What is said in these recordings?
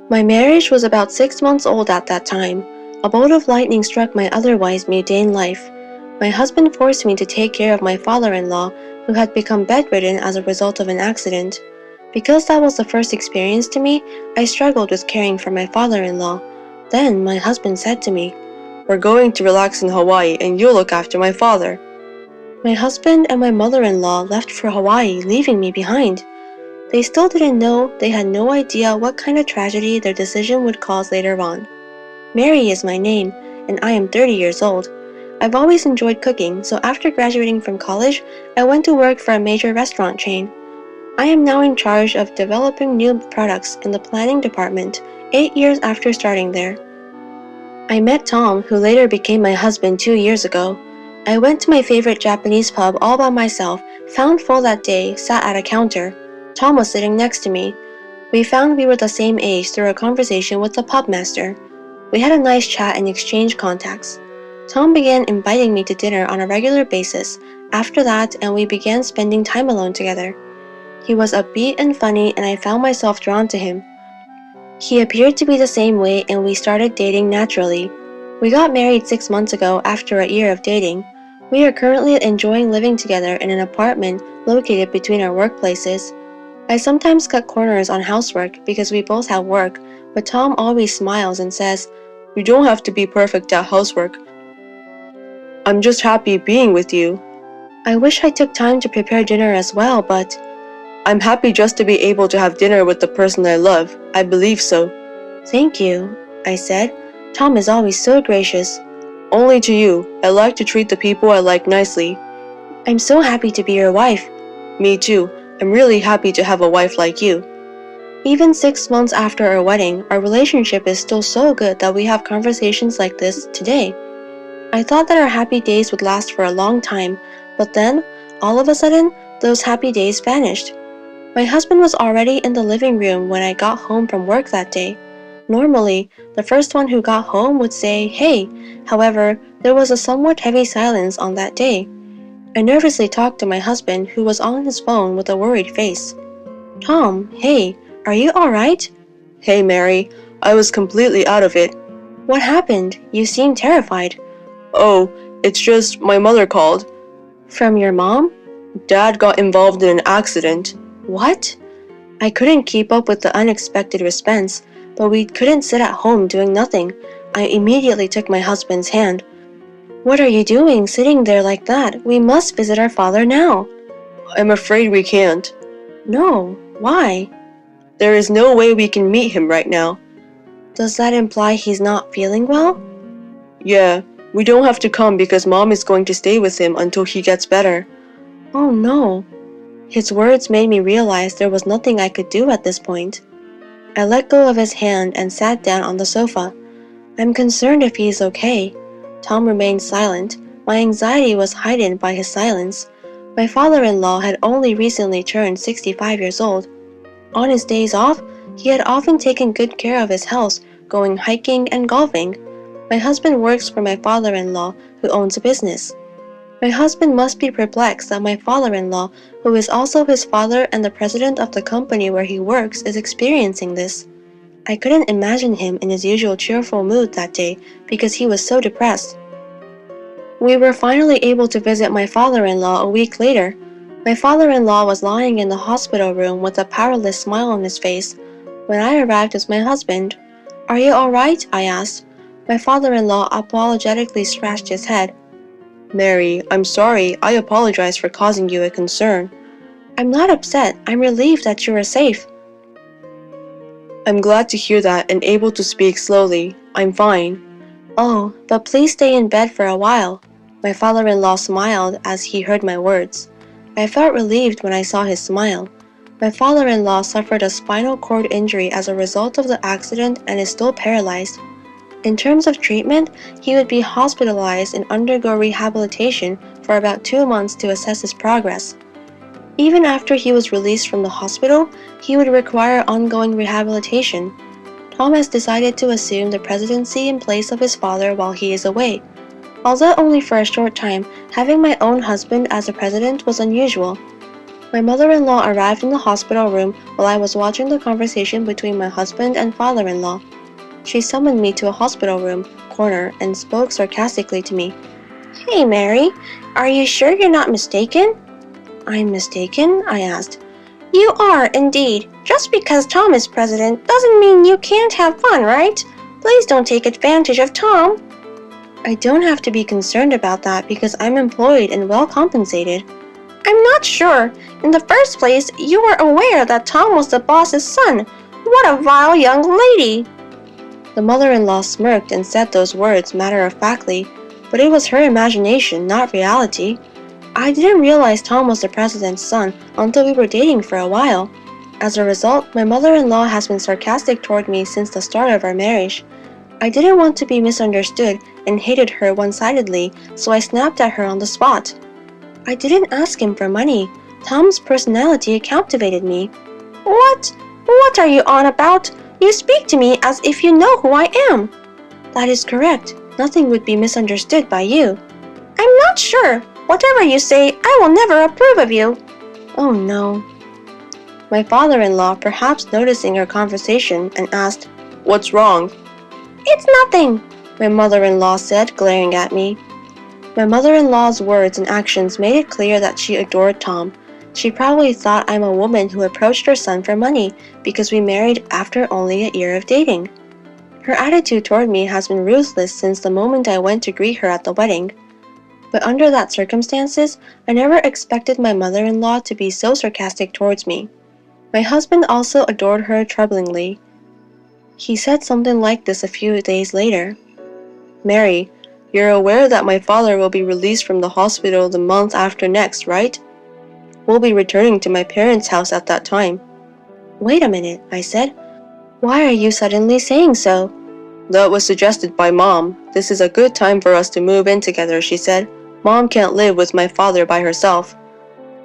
My marriage was about 6 months old at that time. A bolt of lightning struck my otherwise mundane life. My husband forced me to take care of my father-in-law, who had become bedridden as a result of an accident. Because that was the first experience to me, I struggled with caring for my father-in-law. Then my husband said to me, "We're going to relax in Hawaii and you'll look after my father." My husband and my mother-in-law left for Hawaii, leaving me behind. They still didn't know, they had no idea what kind of tragedy their decision would cause later on. Mary is my name, and I am 30 years old. I've always enjoyed cooking, so after graduating from college, I went to work for a major restaurant chain. I am now in charge of developing new products in the planning department, 8 years after starting there. I met Tom, who later became my husband 2 years ago. I went to my favorite Japanese pub all by myself, found full that day, sat at a counter. Tom was sitting next to me. We found we were the same age through a conversation with the pub master. We had a nice chat and exchanged contacts. Tom began inviting me to dinner on a regular basis after that, and we began spending time alone together. He was upbeat and funny, and I found myself drawn to him. He appeared to be the same way, and we started dating naturally. We got married 6 months ago after a year of dating. We are currently enjoying living together in an apartment located between our workplaces. I sometimes cut corners on housework because we both have work, but Tom always smiles and says, "You don't have to be perfect at housework. I'm just happy being with you." I wish I took time to prepare dinner as well, but I'm happy just to be able to have dinner with the person I love. I believe so. Thank you, I said. Tom is always so gracious. Only to you. I like to treat the people I like nicely. I'm so happy to be your wife. Me too. I'm really happy to have a wife like you. Even 6 months after our wedding, our relationship is still so good that we have conversations like this today. I thought that our happy days would last for a long time, but then, all of a sudden, those happy days vanished. My husband was already in the living room when I got home from work that day. Normally, the first one who got home would say, "Hey." However, there was a somewhat heavy silence on that day. I nervously talked to my husband, who was on his phone with a worried face. "Tom, hey, are you alright?" "Hey, Mary, I was completely out of it." "What happened? You seem terrified." "Oh, it's just my mother called." "From your mom?" "Dad got involved in an accident." "What?" I couldn't keep up with the unexpected response, but we couldn't sit at home doing nothing. I immediately took my husband's hand. "What are you doing, sitting there like that? We must visit our father now." "I'm afraid we can't." "No, why?" "There is no way we can meet him right now." "Does that imply he's not feeling well?" "Yeah, we don't have to come because Mom is going to stay with him until he gets better." "Oh no." His words made me realize there was nothing I could do at this point. I let go of his hand and sat down on the sofa. "I'm concerned if he's okay." Tom remained silent. My anxiety was heightened by his silence. My father-in-law had only recently turned 65 years old. On his days off, he had often taken good care of his health, going hiking and golfing. My husband works for my father-in-law, who owns a business. My husband must be perplexed that my father-in-law, who is also his father and the president of the company where he works, is experiencing this. I couldn't imagine him in his usual cheerful mood that day because he was so depressed. We were finally able to visit my father-in-law a week later. My father-in-law was lying in the hospital room with a powerless smile on his face. When I arrived with my husband, "Are you alright?" I asked. My father-in-law apologetically scratched his head. "Mary, I'm sorry. I apologize for causing you a concern." "I'm not upset. I'm relieved that you are safe." "I'm glad to hear that and able to speak slowly. I'm fine." "Oh, but please stay in bed for a while." My father-in-law smiled as he heard my words. I felt relieved when I saw his smile. My father-in-law suffered a spinal cord injury as a result of the accident and is still paralyzed. In terms of treatment, he would be hospitalized and undergo rehabilitation for about 2 months to assess his progress. Even after he was released from the hospital, he would require ongoing rehabilitation. Tom has decided to assume the presidency in place of his father while he is away. Although only for a short time, having my own husband as a president was unusual. My mother-in-law arrived in the hospital room while I was watching the conversation between my husband and father-in-law. She summoned me to a hospital room corner and spoke sarcastically to me. "Hey, Mary, are you sure you're not mistaken?" "I'm mistaken?" I asked. "You are, indeed. Just because Tom is president doesn't mean you can't have fun, right? Please don't take advantage of Tom." "I don't have to be concerned about that because I'm employed and well compensated." "I'm not sure. In the first place, you were aware that Tom was the boss's son. What a vile young lady!" The mother-in-law smirked and said those words matter-of-factly, but it was her imagination, not reality. I didn't realize Tom was the president's son until we were dating for a while. As a result, my mother-in-law has been sarcastic toward me since the start of our marriage. I didn't want to be misunderstood and hated her one-sidedly, so I snapped at her on the spot. "I didn't ask him for money. Tom's personality captivated me." "What? What are you on about? You speak to me as if you know who I am." "That is correct. Nothing would be misunderstood by you." "I'm not sure. Whatever you say, I will never approve of you." "Oh no." My father-in-law, perhaps noticing our conversation, and asked, "What's wrong?" "It's nothing," my mother-in-law said, glaring at me. My mother-in-law's words and actions made it clear that she adored Tom. She probably thought I'm a woman who approached her son for money because we married after only a year of dating. Her attitude toward me has been ruthless since the moment I went to greet her at the wedding. But under that circumstances, I never expected my mother-in-law to be so sarcastic towards me. My husband also adored her troublingly. He said something like this a few days later. "Mary, you're aware that my father will be released from the hospital the month after next, right? We'll be returning to my parents' house at that time." "Wait a minute," I said. "Why are you suddenly saying so?" "That was suggested by Mom. This is a good time for us to move in together," she said. "Mom can't live with my father by herself."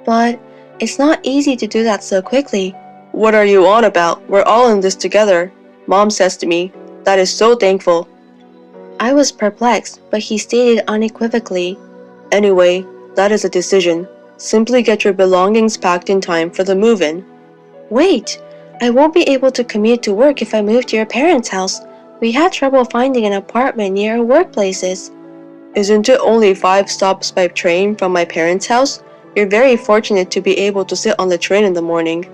"But it's not easy to do that so quickly." "What are you on about? We're all in this together," Mom says to me. "That is so thankful." I was perplexed, but he stated unequivocally, "Anyway, that is a decision. Simply get your belongings packed in time for the move-in." "Wait, I won't be able to commute to work if I move to your parents' house. We had trouble finding an apartment near our workplaces." "Isn't it only 5 stops by train from my parents' house? You're very fortunate to be able to sit on the train in the morning."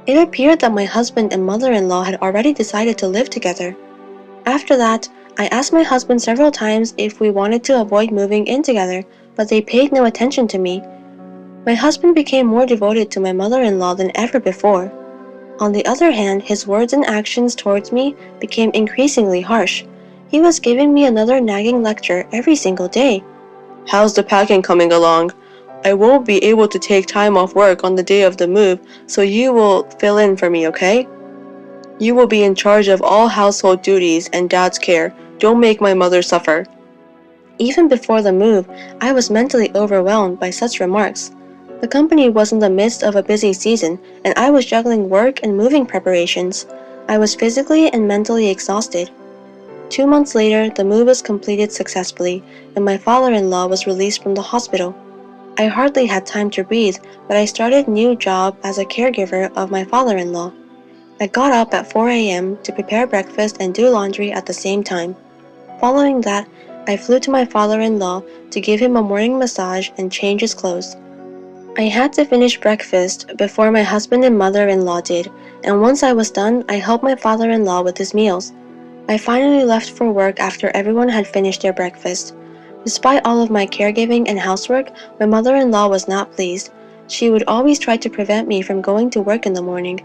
It appeared that my husband and mother-in-law had already decided to live together. After that, I asked my husband several times if we wanted to avoid moving in together, but they paid no attention to me. My husband became more devoted to my mother-in-law than ever before. On the other hand, his words and actions towards me became increasingly harsh. He was giving me another nagging lecture every single day. "How's the packing coming along? I won't be able to take time off work on the day of the move, so you will fill in for me, okay? You will be in charge of all household duties and Dad's care. Don't make my mother suffer." Even before the move, I was mentally overwhelmed by such remarks. The company was in the midst of a busy season, and I was juggling work and moving preparations. I was physically and mentally exhausted. 2 months later, the move was completed successfully, and my father-in-law was released from the hospital. I hardly had time to breathe, but I started a new job as a caregiver of my father-in-law. I got up at 4 a.m. to prepare breakfast and do laundry at the same time. Following that, I flew to my father-in-law to give him a morning massage and change his clothes. I had to finish breakfast before my husband and mother-in-law did, and once I was done, I helped my father-in-law with his meals. I finally left for work after everyone had finished their breakfast. Despite all of my caregiving and housework, my mother-in-law was not pleased. She would always try to prevent me from going to work in the morning.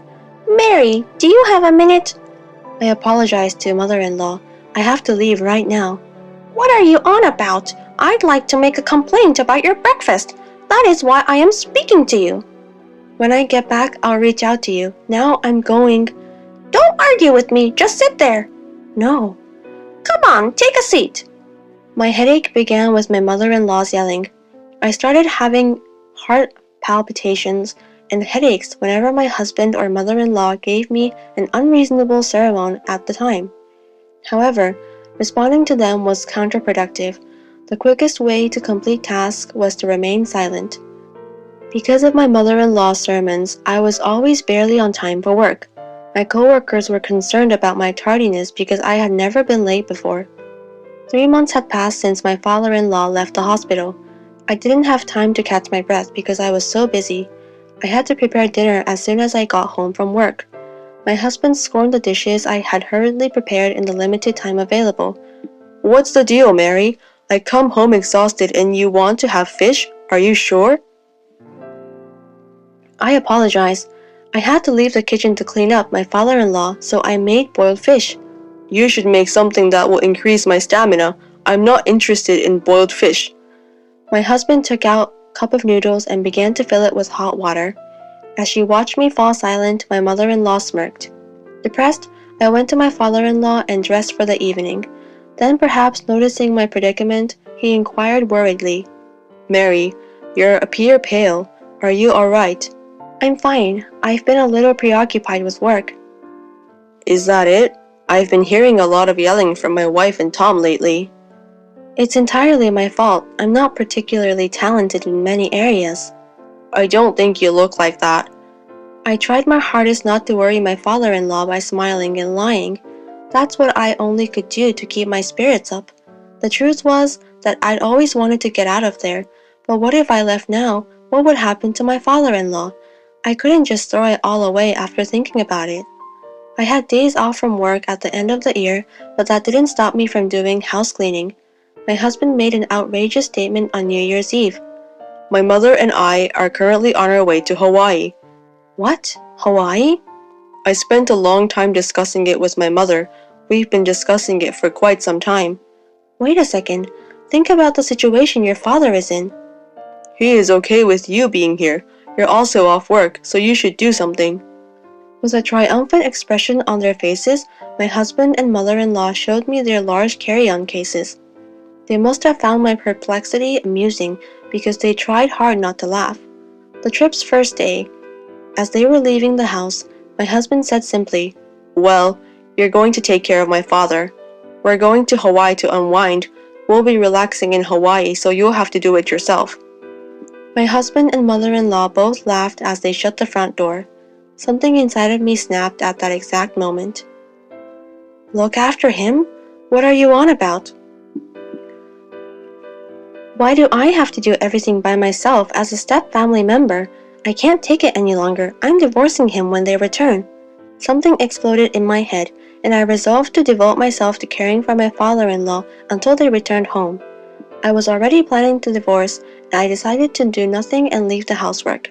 "Mary, do you have a minute?" I apologized to mother-in-law. "I have to leave right now." "What are you on about? I'd like to make a complaint about your breakfast. That is why I am speaking to you." "When I get back, I'll reach out to you. Now I'm going." "Don't argue with me, just sit there." "No." "Come on, take a seat." My headache began with my mother-in-law's yelling. I started having heart palpitations and headaches whenever my husband or mother-in-law gave me an unreasonable sermon at the time. However, responding to them was counterproductive. The quickest way to complete tasks was to remain silent. Because of my mother-in-law's sermons, I was always barely on time for work. My coworkers were concerned about my tardiness because I had never been late before. 3 months had passed since my father-in-law left the hospital. I didn't have time to catch my breath because I was so busy. I had to prepare dinner as soon as I got home from work. My husband scorned the dishes I had hurriedly prepared in the limited time available. "What's the deal, Mary? I come home exhausted and you want to have fish? Are you sure?" I apologized. I had to leave the kitchen to clean up my father-in-law, so I made boiled fish. "You should make something that will increase my stamina. I'm not interested in boiled fish." My husband took out a cup of noodles and began to fill it with hot water. As she watched me fall silent, my mother-in-law smirked. Depressed, I went to my father-in-law and dressed for the evening. Then, perhaps noticing my predicament, he inquired worriedly, "Mary, you appear pale. Are you all right?" "I'm fine. I've been a little preoccupied with work." "Is that it? I've been hearing a lot of yelling from my wife and Tom lately." "It's entirely my fault. I'm not particularly talented in many areas." "I don't think you look like that." I tried my hardest not to worry my father-in-law by smiling and lying. That's what I only could do to keep my spirits up. The truth was that I'd always wanted to get out of there, but what if I left now? What would happen to my father-in-law? I couldn't just throw it all away after thinking about it. I had days off from work at the end of the year, but that didn't stop me from doing house cleaning. My husband made an outrageous statement on New Year's Eve. "My mother and I are currently on our way to Hawaii." "What? Hawaii?" "I spent a long time discussing it with my mother. We've been discussing it for quite some time." "Wait a second. Think about the situation your father is in." "He is okay with you being here. You're also off work, so you should do something." With a triumphant expression on their faces, my husband and mother-in-law showed me their large carry-on cases. They must have found my perplexity amusing because they tried hard not to laugh. The trip's first day, as they were leaving the house, my husband said simply, "Well, you're going to take care of my father. We're going to Hawaii to unwind. We'll be relaxing in Hawaii, so you'll have to do it yourself." My husband and mother-in-law both laughed as they shut the front door. Something inside of me snapped at that exact moment. "Look after him? What are you on about? Why do I have to do everything by myself as a step-family member? I can't take it any longer. I'm divorcing him when they return." Something exploded in my head, and I resolved to devote myself to caring for my father-in-law until they returned home. I was already planning to divorce, and I decided to do nothing and leave the housework.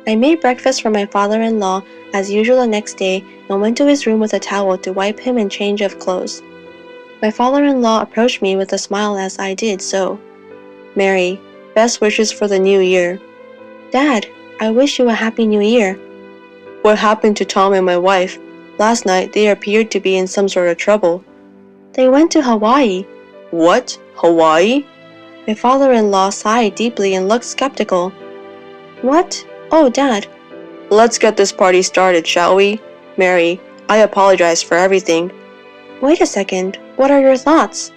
I made breakfast for my father-in-law as usual the next day and went to his room with a towel to wipe him and change of clothes. My father-in-law approached me with a smile as I did so. "Mary, best wishes for the new year." "Dad, I wish you a happy new year." "What happened to Tom and my wife? Last night they appeared to be in some sort of trouble." "They went to Hawaii." "What? Hawaii?" My father-in-law sighed deeply and looked skeptical. "What? Oh, Dad." "Let's get this party started, shall we? Mary, I apologize for everything." "Wait a second. What are your thoughts?"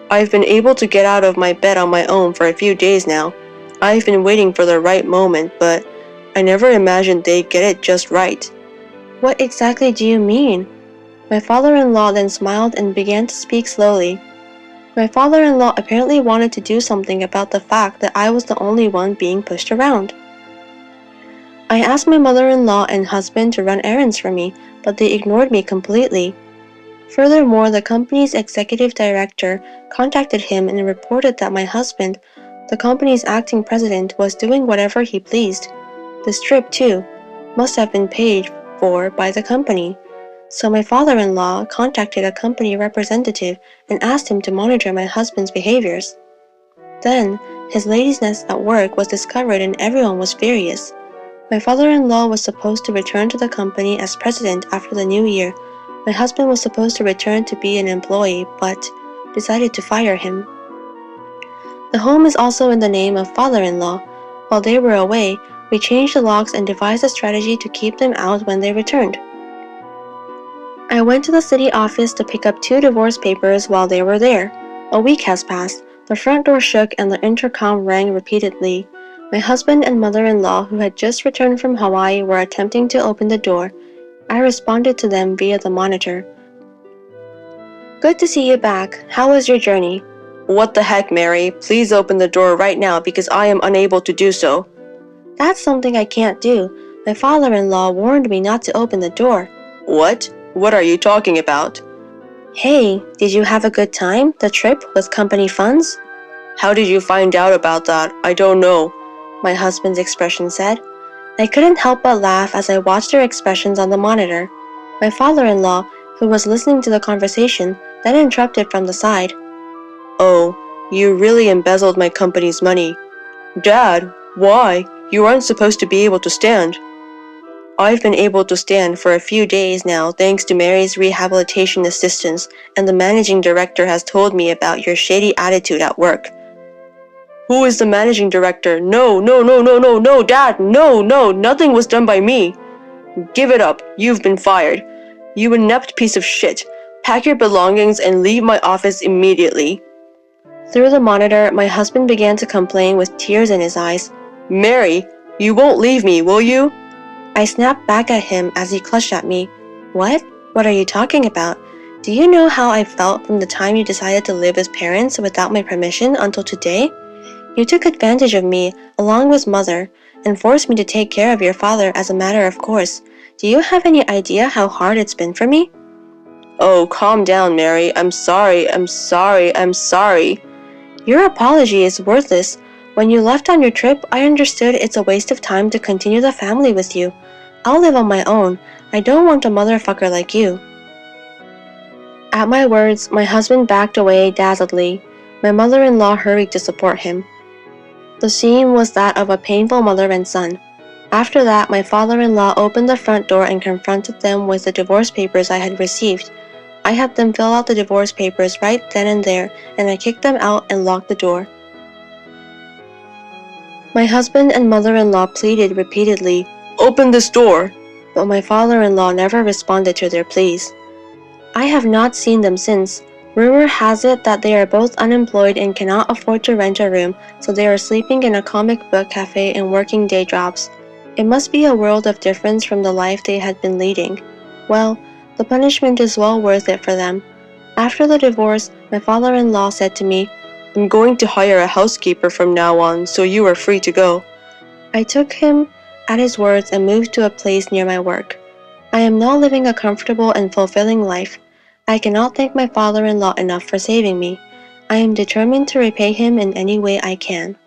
"I've been able to get out of my bed on my own for a few days now. I've been waiting for the right moment, but I never imagined they'd get it just right." "What exactly do you mean?" My father-in-law then smiled and began to speak slowly. My father-in-law apparently wanted to do something about the fact that I was the only one being pushed around. I asked my mother-in-law and husband to run errands for me, but they ignored me completely. Furthermore, the company's executive director contacted him and reported that my husband, the company's acting president, was doing whatever he pleased. This trip, too, must have been paid for by the company. So my father-in-law contacted a company representative and asked him to monitor my husband's behaviors. Then, his laziness at work was discovered and everyone was furious. My father-in-law was supposed to return to the company as president after the new year. My husband was supposed to return to be an employee, but decided to fire him. The home is also in the name of father-in-law. While they were away, we changed the locks and devised a strategy to keep them out when they returned. I went to the city office to pick up 2 divorce papers while they were there. A week has passed. The front door shook and the intercom rang repeatedly. My husband and mother-in-law, who had just returned from Hawaii, were attempting to open the door. I responded to them via the monitor. Good to see you back. How was your journey? What the heck, Mary? Please open the door right now because I am unable to do so. That's something I can't do. My father-in-law warned me not to open the door. What? What are you talking about? Hey, did you have a good time? The trip with company funds? How did you find out about that? I don't know, my husband's expression said. I couldn't help but laugh as I watched their expressions on the monitor. My father-in-law, who was listening to the conversation, then interrupted from the side. Oh, you really embezzled my company's money. Dad, why? You aren't supposed to be able to stand. I've been able to stand for a few days now thanks to Mary's rehabilitation assistance, and the managing director has told me about your shady attitude at work. Who is the managing director? No, Dad, no, nothing was done by me. Give it up, you've been fired. You inept piece of shit. Pack your belongings and leave my office immediately. Through the monitor, my husband began to complain with tears in his eyes. Mary, you won't leave me, will you? I snapped back at him as he clutched at me. What? What are you talking about? Do you know how I felt from the time you decided to live with parents without my permission until today? You took advantage of me, along with Mother, and forced me to take care of your father as a matter of course. Do you have any idea how hard it's been for me? Oh, calm down, Mary. I'm sorry. Your apology is worthless. When you left on your trip, I understood it's a waste of time to continue the family with you. I'll live on my own. I don't want a motherfucker like you. At my words, my husband backed away dazzledly. My mother-in-law hurried to support him. The scene was that of a painful mother and son. After that, my father-in-law opened the front door and confronted them with the divorce papers I had received. I had them fill out the divorce papers right then and there, and I kicked them out and locked the door. My husband and mother-in-law pleaded repeatedly, "Open this door!" But my father-in-law never responded to their pleas. I have not seen them since. Rumor has it that they are both unemployed and cannot afford to rent a room, so they are sleeping in a comic book cafe and working day jobs. It must be a world of difference from the life they had been leading. Well, the punishment is well worth it for them. After the divorce, my father-in-law said to me, "I'm going to hire a housekeeper from now on, so you are free to go." I took him at his words and moved to a place near my work. I am now living a comfortable and fulfilling life. I cannot thank my father-in-law enough for saving me. I am determined to repay him in any way I can.